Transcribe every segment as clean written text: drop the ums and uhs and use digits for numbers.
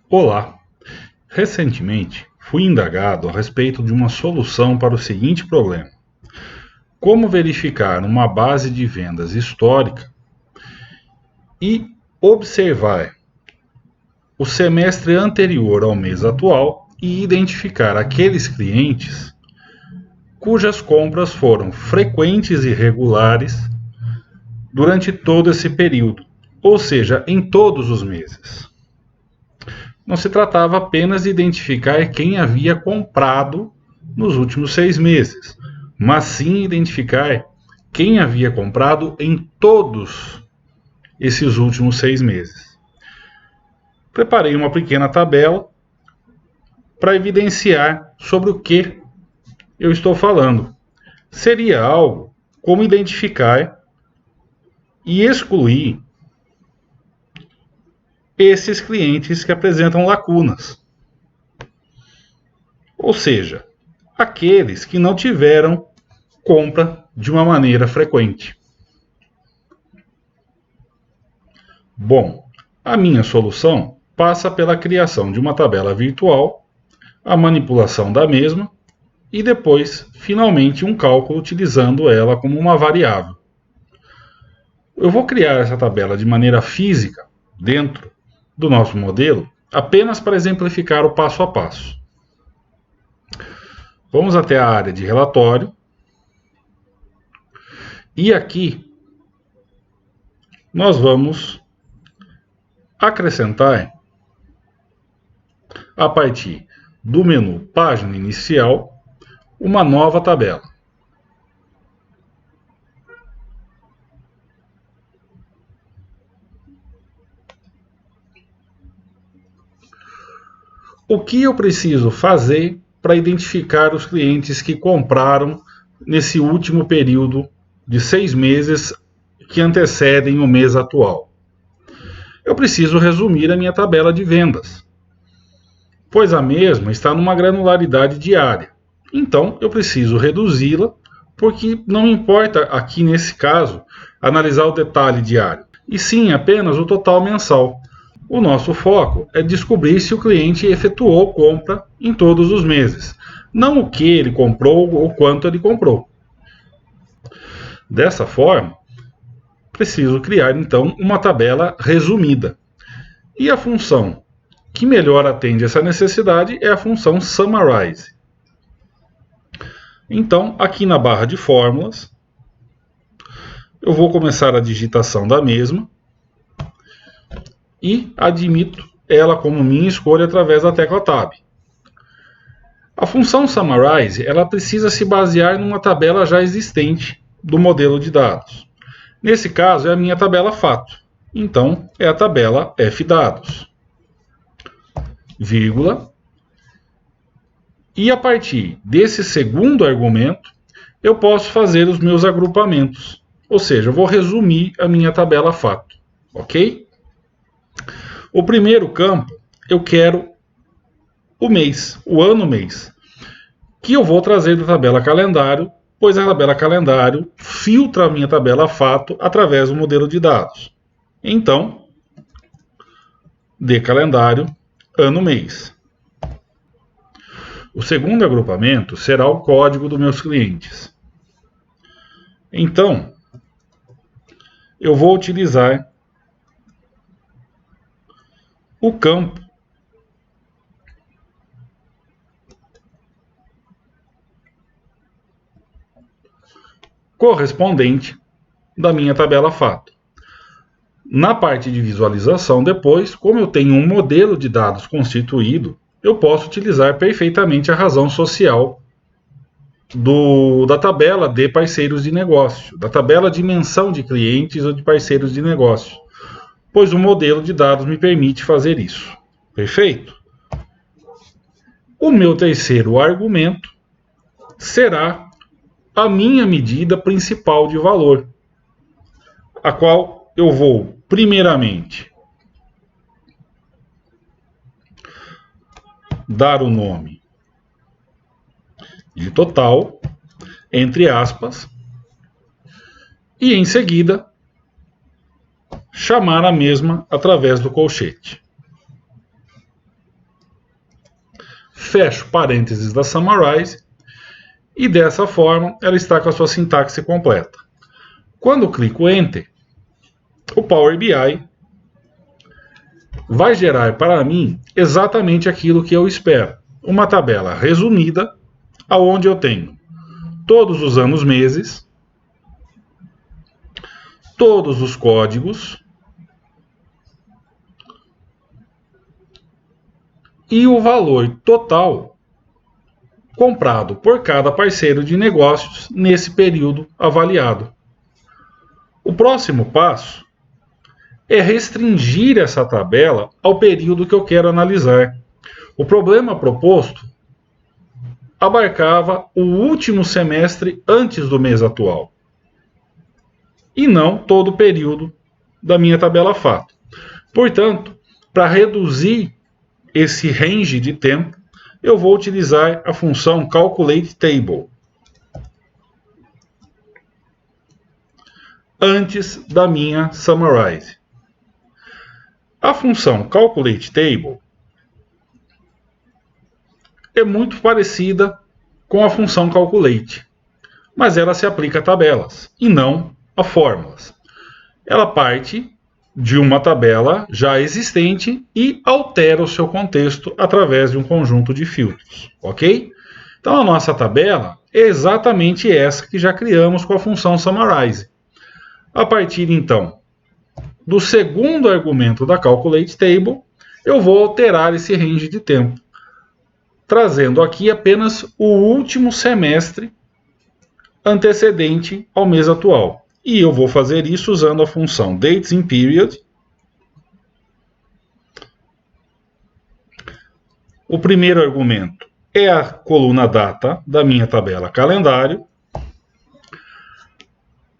Olá! Recentemente, fui indagado a respeito de uma solução para o seguinte problema: como verificar uma base de vendas histórica e observar o semestre anterior ao mês atual e identificar aqueles clientes cujas compras foram frequentes e regulares durante todo esse período, ou seja, em todos os meses. Não se tratava apenas de identificar quem havia comprado nos últimos 6 meses, mas sim identificar quem havia comprado em todos esses últimos 6 meses. Preparei uma pequena tabela para evidenciar sobre o que eu estou falando. Seria algo como identificar e excluir esses clientes que apresentam lacunas. Ou seja, aqueles que não tiveram compra de uma maneira frequente. Bom, a minha solução passa pela criação de uma tabela virtual, a manipulação da mesma e depois, finalmente, um cálculo utilizando ela como uma variável. Eu vou criar essa tabela de maneira física dentro do nosso modelo apenas para exemplificar o passo a passo. Vamos até a área de relatório e aqui nós vamos acrescentar, a partir do menu Página Inicial, uma nova tabela. O que eu preciso fazer para identificar os clientes que compraram nesse último período de 6 meses que antecedem o mês atual? Eu preciso resumir a minha tabela de vendas, pois a mesma está numa granularidade diária. Então, eu preciso reduzi-la, porque não importa aqui nesse caso analisar o detalhe diário, e sim apenas o total mensal. O nosso foco é descobrir se o cliente efetuou compra em todos os meses, não o que ele comprou ou quanto ele comprou. Dessa forma, preciso criar então uma tabela resumida. E a função que melhor atende essa necessidade é a função Summarize. Então, aqui na barra de fórmulas, eu vou começar a digitação da mesma e admito ela como minha escolha através da tecla Tab. A função Summarize ela precisa se basear numa tabela já existente do modelo de dados. Nesse caso é a minha tabela fato, então é a tabela fdados, vírgula, e a partir desse segundo argumento eu posso fazer os meus agrupamentos, ou seja, eu vou resumir a minha tabela fato, ok? O primeiro campo, eu quero o mês, o ano-mês, que eu vou trazer da tabela calendário, pois a tabela calendário filtra a minha tabela fato através do modelo de dados. Então, de calendário, ano-mês. O segundo agrupamento será o código dos meus clientes. Então, eu vou utilizar o campo correspondente da minha tabela fato. Na parte de visualização, depois, como eu tenho um modelo de dados constituído, eu posso utilizar perfeitamente a razão social da tabela de parceiros de negócio, da tabela de menção de clientes ou de parceiros de negócio, pois o modelo de dados me permite fazer isso. Perfeito? O meu terceiro argumento será a minha medida principal de valor, a qual eu vou, primeiramente, dar o nome de total, entre aspas, e em seguida chamar a mesma através do colchete. fecho parênteses da Summarize, e dessa forma ela está com a sua sintaxe completa. Quando eu clico Enter, o Power BI vai gerar para mim exatamente aquilo que eu espero. Uma tabela resumida, onde eu tenho todos os anos meses, todos os códigos e o valor total comprado por cada parceiro de negócios nesse período avaliado. O próximo passo é restringir essa tabela ao período que eu quero analisar. O problema proposto abarcava o último semestre antes do mês atual, e não todo o período da minha tabela fato. Portanto, para reduzir esse range de tempo, eu vou utilizar a função Calculate Table antes da minha Summarize. A função Calculate Table é muito parecida com a função Calculate, mas ela se aplica a tabelas e não a fórmulas. Ela parte de uma tabela já existente e altera o seu contexto através de um conjunto de filtros, ok? Então a nossa tabela é exatamente essa que já criamos com a função Summarize. A partir então do segundo argumento da Calculate Table, eu vou alterar esse range de tempo, trazendo aqui apenas o último semestre antecedente ao mês atual. E eu vou fazer isso usando a função Dates in Period. O primeiro argumento é a coluna data da minha tabela calendário.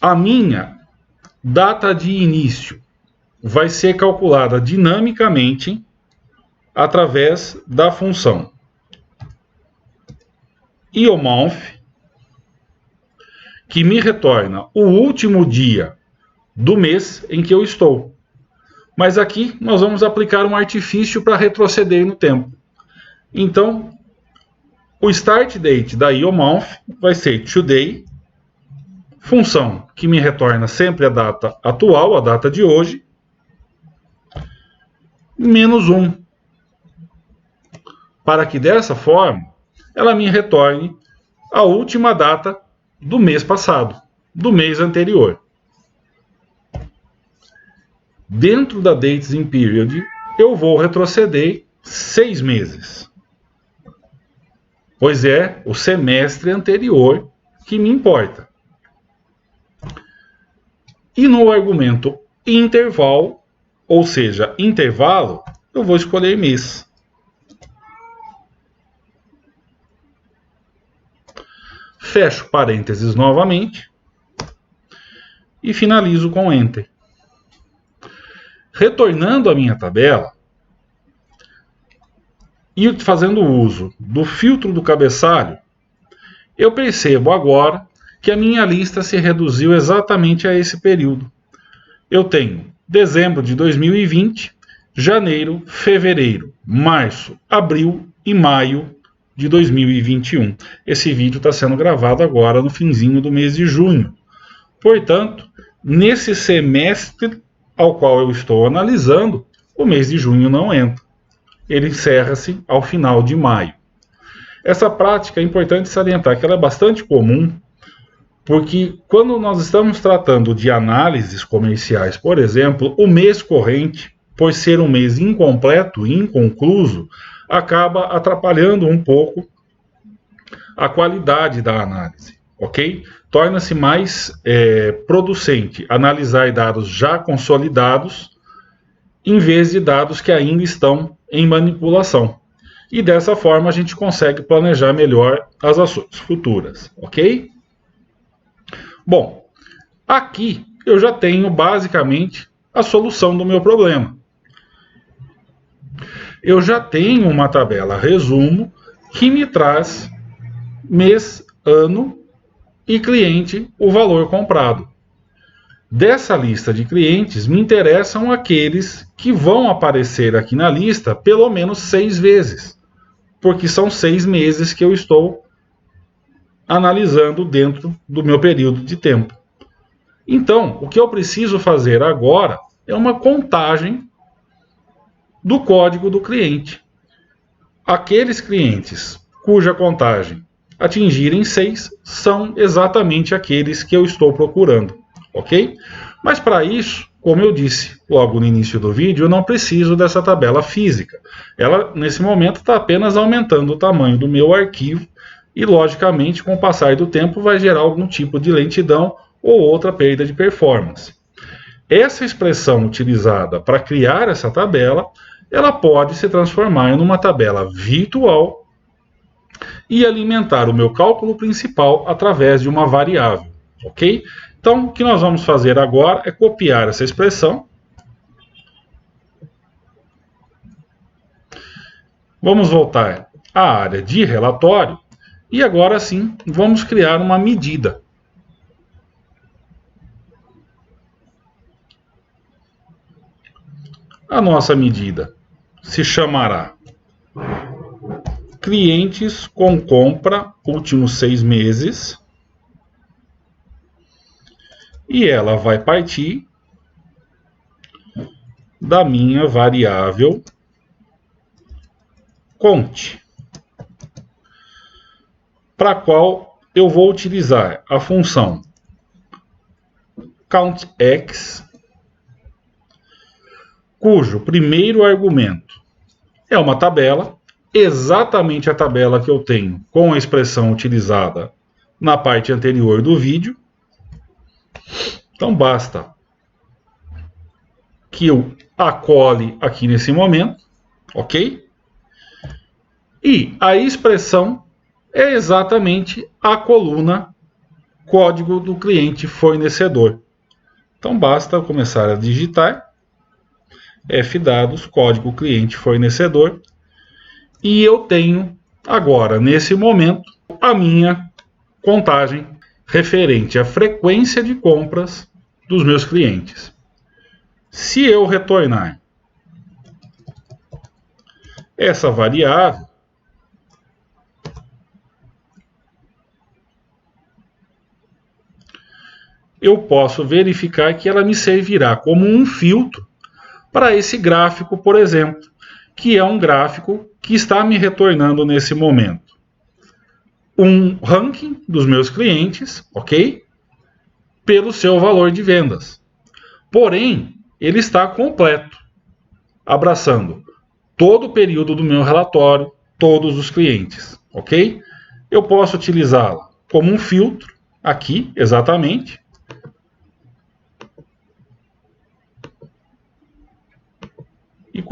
A minha data de início vai ser calculada dinamicamente através da função IOMONTH, que me retorna o último dia do mês em que eu estou. Mas aqui nós vamos aplicar um artifício para retroceder no tempo. Então, o start date da IOMONTH vai ser today, função que me retorna sempre a data atual, a data de hoje, menos 1, para que dessa forma ela me retorne a última data do mês passado, do mês anterior. Dentro da Dates in Period, eu vou retroceder 6 meses, pois é o semestre anterior que me importa. E no argumento intervalo, ou seja, intervalo, eu vou escolher mês. Fecho parênteses novamente e finalizo com Enter. Retornando à minha tabela e fazendo uso do filtro do cabeçalho, eu percebo agora que a minha lista se reduziu exatamente a esse período. Eu tenho dezembro de 2020, janeiro, fevereiro, março, abril e maio de 2021. Esse vídeo está sendo gravado agora no finzinho do mês de junho. Portanto, nesse semestre ao qual eu estou analisando, o mês de junho não entra. Ele encerra-se ao final de maio. Essa prática é importante salientar que ela é bastante comum, porque quando nós estamos tratando de análises comerciais, por exemplo, o mês corrente, por ser um mês incompleto e inconcluso, acaba atrapalhando um pouco a qualidade da análise, ok? Torna-se mais producente analisar dados já consolidados em vez de dados que ainda estão em manipulação. E dessa forma a gente consegue planejar melhor as ações futuras, ok? Bom, aqui eu já tenho basicamente a solução do meu problema. Eu já tenho uma tabela resumo que me traz mês, ano e cliente, o valor comprado. Dessa lista de clientes, me interessam aqueles que vão aparecer aqui na lista pelo menos 6 vezes. porque são 6 meses que eu estou analisando dentro do meu período de tempo. Então, o que eu preciso fazer agora é uma contagem do código do cliente. Aqueles clientes cuja contagem atingirem 6 são exatamente aqueles que eu estou procurando, ok? Mas para isso, como eu disse logo no início do vídeo, eu não preciso dessa tabela física. Ela, nesse momento, está apenas aumentando o tamanho do meu arquivo e, logicamente, com o passar do tempo, vai gerar algum tipo de lentidão ou outra perda de performance. Essa expressão utilizada para criar essa tabela, ela pode se transformar em uma tabela virtual e alimentar o meu cálculo principal através de uma variável, ok? Então, o que nós vamos fazer agora é copiar essa expressão. Vamos voltar à área de relatório e agora sim vamos criar uma medida. A nossa medida se chamará clientes com compra últimos 6 meses e ela vai partir da minha variável conte, para a qual eu vou utilizar a função countX, cujo primeiro argumento é uma tabela, exatamente a tabela que eu tenho com a expressão utilizada na parte anterior do vídeo. Então basta que eu a cole aqui nesse momento, ok? E a expressão é exatamente a coluna código do cliente fornecedor. Então basta começar a digitar fdados código cliente fornecedor e eu tenho agora, nesse momento, a minha contagem referente à frequência de compras dos meus clientes. Se eu retornar essa variável, eu posso verificar que ela me servirá como um filtro para esse gráfico, por exemplo, que é um gráfico que está me retornando nesse momento um ranking dos meus clientes, ok? Pelo seu valor de vendas. Porém, ele está completo, abraçando todo o período do meu relatório, todos os clientes, ok? Eu posso utilizá-la como um filtro, aqui, exatamente. E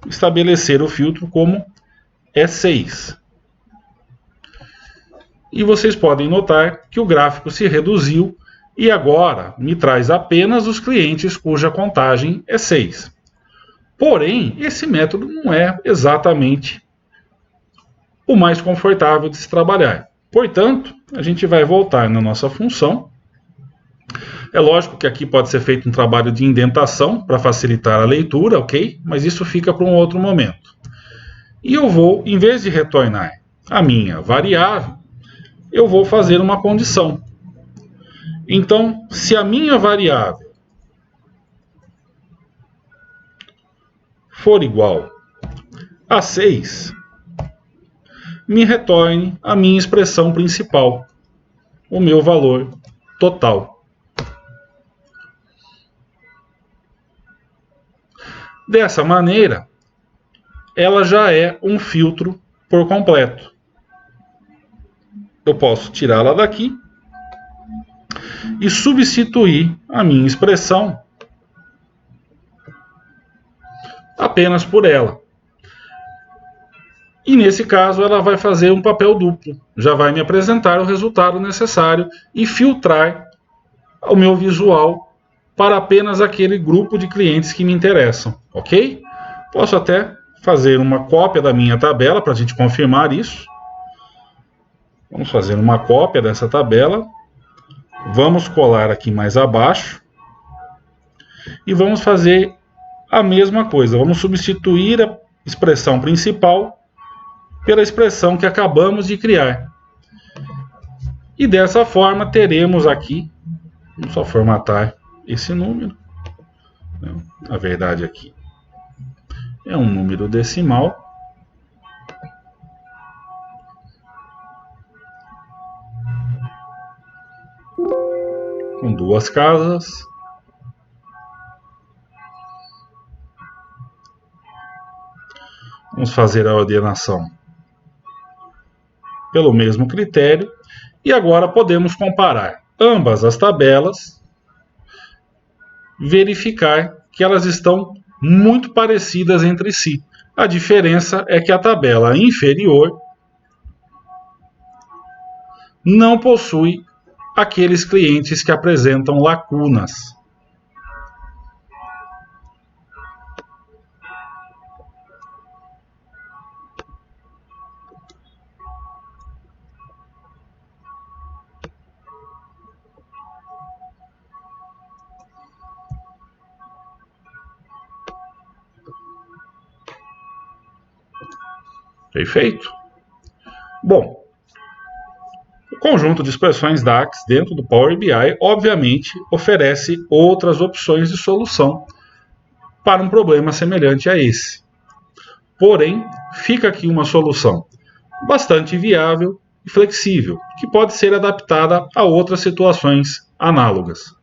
estabelecer o filtro como E6. E vocês podem notar que o gráfico se reduziu e agora me traz apenas os clientes cuja contagem é 6. Porém, esse método não é exatamente o mais confortável de se trabalhar. Portanto, a gente vai voltar na nossa função. É lógico que aqui pode ser feito um trabalho de indentação para facilitar a leitura, ok? Mas isso fica para um outro momento. E eu vou, em vez de retornar a minha variável, eu vou fazer uma condição. Então, se a minha variável for igual a 6, me retorne a minha expressão principal, o meu valor total. Dessa maneira, ela já é um filtro por completo. Eu posso tirá-la daqui e substituir a minha expressão apenas por ela. E nesse caso ela vai fazer um papel duplo. Já vai me apresentar o resultado necessário e filtrar o meu visual para apenas aquele grupo de clientes que me interessam, ok? Posso até fazer uma cópia da minha tabela para a gente confirmar isso. Vamos fazer uma cópia dessa tabela. Vamos colar aqui mais abaixo. E vamos fazer a mesma coisa. Vamos substituir a expressão principal pela expressão que acabamos de criar. E dessa forma teremos aqui, vamos só formatar esse número, na verdade aqui é um número decimal, com duas casas. Vamos fazer a ordenação pelo mesmo critério. E agora podemos comparar ambas as tabelas, verificar que elas estão muito parecidas entre si. A diferença é que a tabela inferior não possui aqueles clientes que apresentam lacunas. Perfeito? Bom, o conjunto de expressões DAX dentro do Power BI, obviamente, oferece outras opções de solução para um problema semelhante a esse. Porém, fica aqui uma solução bastante viável e flexível, que pode ser adaptada a outras situações análogas.